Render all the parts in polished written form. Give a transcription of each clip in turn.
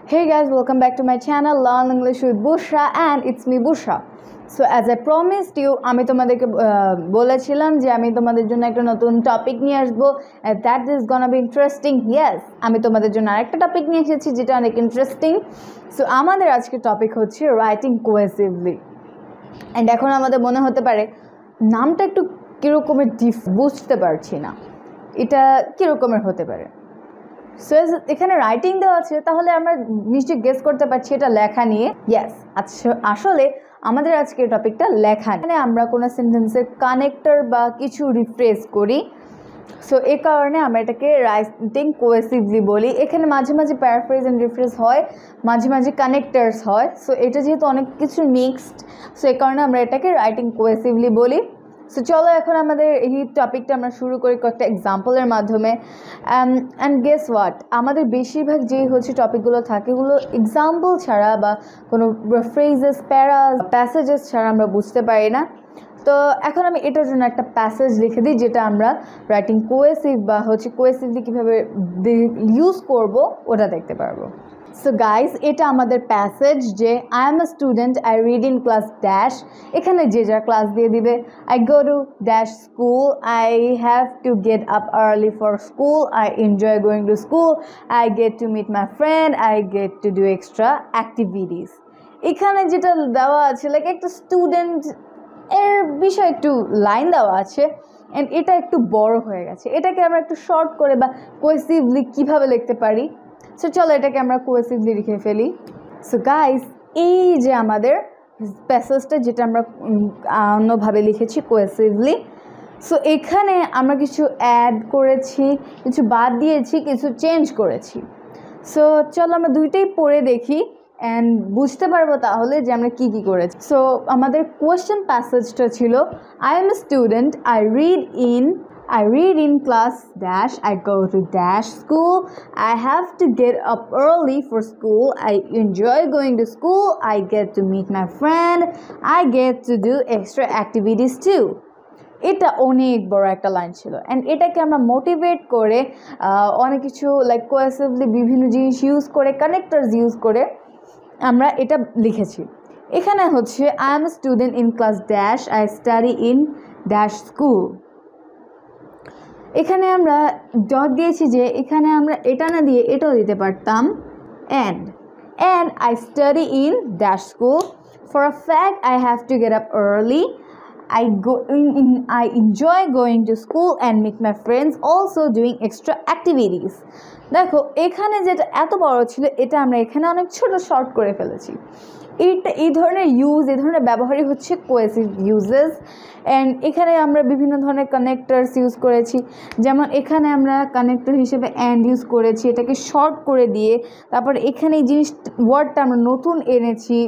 Hey guys, welcome back to my channel Learn English with Bushra and it's me Bushra. So as I promised you, আমি তোমাদেরকে বলেছিলাম যে আমি তোমাদের জন্য একটা নতুন টপিক নিয়ে আসবো and that is gonna be interesting. Yes, আমি তোমাদের জন্য আরেকটা টপিক নিয়ে এসেছি যেটা অনেক ইন্টারেস্টিং. সো আমাদের আজকের টপিক হচ্ছে রাইটিং কোহেসিভলি. এন্ড এখন আমাদের মনে হতে পারে নামটা একটু কিরকমের বুঝতে পারছি না, এটা কিরকমের হতে পারে. সো এখানে রাইটিং দেওয়া আছে, তাহলে আমরা নিশ্চয়ই গেস করতে পারছি এটা লেখা নিয়ে. ইয়েস, আসলে আমাদের আজকের টপিকটা লেখা. এখানে আমরা কোনো সেন্টেন্সের কানেক্টর বা কিছু রিফ্রেজ করি. সো এই কারণে আমরা এটাকে রাইটিং কোহেসিভলি বলি. এখানে মাঝে মাঝে প্যারাফ্রেজ অ্যান্ড রিফ্রেজ হয়, মাঝে মাঝে কানেক্টার্স হয়. সো এটা যেহেতু অনেক কিছু মিক্সড, সো এই কারণে আমরা এটাকে রাইটিং কোহেসিভলি বলি. সো চলো এখন আমাদের এই টপিকটা আমরা শুরু করি কয়েকটা এক্সাম্পলের মাধ্যমে. অ্যান্ড গেস হোয়াট, আমাদের বেশিরভাগ যেই হচ্ছে টপিকগুলো থাকে ওগুলো এক্সাম্পল ছাড়া বা কোনো ফ্রেজেস প্যাসেজেস ছাড়া আমরা বুঝতে পারি না. তো এখন আমি এটার জন্য একটা প্যাসেজ লিখে দিই যেটা আমরা রাইটিং কোহেসিভ বা হচ্ছে কোহেসিভলি কীভাবে ইউজ করব ওটা দেখতে পারবো. সো গাইজ, এটা আমাদের প্যাসেজ যে I am a student, I read in class dash. এখানে যে যা ক্লাস দিয়ে দিবে. I go to dash school, I have to get up early for school, I enjoy going to school, I get to meet my friend, I get to do extra activities. এখানে যেটা দেওয়া আছে like একটা student এর বিষয়ে একটু line দেওয়া আছে অ্যান্ড এটা একটু বড় হয়ে গেছে. এটাকে আমরা একটু শর্ট করে বা কোহেসিভলি কীভাবে লিখতে পারি. সো চলো এটাকে আমরা কোহেসিভলি লিখে ফেলি. সো গাইস, এই যে আমাদের প্যাসেজটা যেটা আমরা অন্যভাবে লিখেছি কোহেসিভলি. সো এখানে আমরা কিছু অ্যাড করেছি, কিছু বাদ দিয়েছি, কিছু চেঞ্জ করেছি. সো চলো আমরা দুইটাই পড়ে দেখি অ্যান্ড বুঝতে পারবো তাহলে যে আমরা কী কী করেছি. সো আমাদের কোয়েশ্চেন প্যাসেজটা ছিল I M a student, I read in class dash, I go to dash school, I have to get up early for school, I enjoy going to school, I get to meet my friend, I get to do extra activities too. এটা অনেক বড় একটা line ছিল and এটাকে আমরা motivate করে অনেক কিছু লাইক কোহেসিভলি বিভিন্ন জিনিস ইউজ করে কানেক্টার্স ইউজ করে আমরা এটা লিখেছি. এখানে হচ্ছে I M a student in class dash, I study in dash school. এখানে আমরা ডট দিয়েছি যে এখানে আমরা এটা না দিয়ে এটাও দিতে পারতাম. And I study in dash school, for a fact I have to get up early, I enjoy going to school and meet my friends, also doing extra activities. দেখো এখানে যেটা এত বড় ছিল এটা আমরা এখানে অনেক ছোট শর্ট করে ফেলেছি. এই ধরনের এই ধরনের ব্যবহারই হচ্ছে কোহেসিভ ইউজেস. অ্যান্ড এখানে আমরা বিভিন্ন ধরনের কানেক্টার্স ইউজ করেছি. যেমন এখানে আমরা কানেক্টর হিসেবে অ্যান্ড ইউজ করেছি, এটাকে শর্ট করে দিয়ে. তারপর এখানে এই ওয়ার্ডটা আমরা নতুন এনেছি.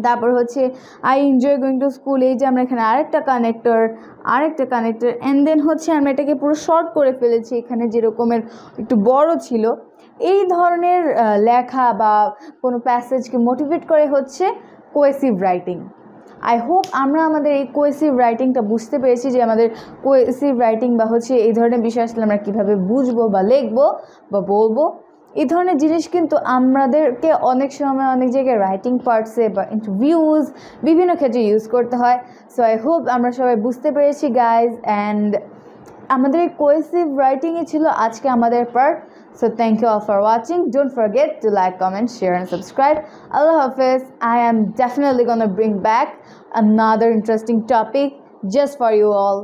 তারপর হচ্ছে I enjoy going to school, এই যে আমরা এখানে আরেকটা কানেক্টর অ্যান্ড দেন হচ্ছে আমরা এটাকে পুরো শর্ট করে ফেলেছি এখানে যেরকমের একটু বড় ছিল. এই ধরনের লেখা বা কোনো প্যাসেজকে মোটিভেট করে হচ্ছে কোহেসিভ রাইটিং. আই হোপ আমরা আমাদের এই কোহেসিভ রাইটিংটা বুঝতে পেরেছি যে আমাদের কোহেসিভ রাইটিং বা হচ্ছে এই ধরনের বিষয় আসলে আমরা কীভাবে বুঝবো বা লিখবো বা বলবো. এই ধরনের জিনিস কিন্তু আমাদেরকে অনেক সময় অনেক জায়গায় রাইটিং পার্টসে বা ইন্টারভিউজ বিভিন্ন ক্ষেত্রে ইউজ করতে হয়. সো আই হোপ আমরা সবাই বুঝতে পেরেছি গাইজ. অ্যান্ড আমাদের এই কোহেসিভ রাইটিংই ছিল আজকে আমাদের part. So thank you all for watching. Don't forget to like, comment, share and subscribe. Allah Hafiz. I am definitely gonna bring back another interesting topic just for you all.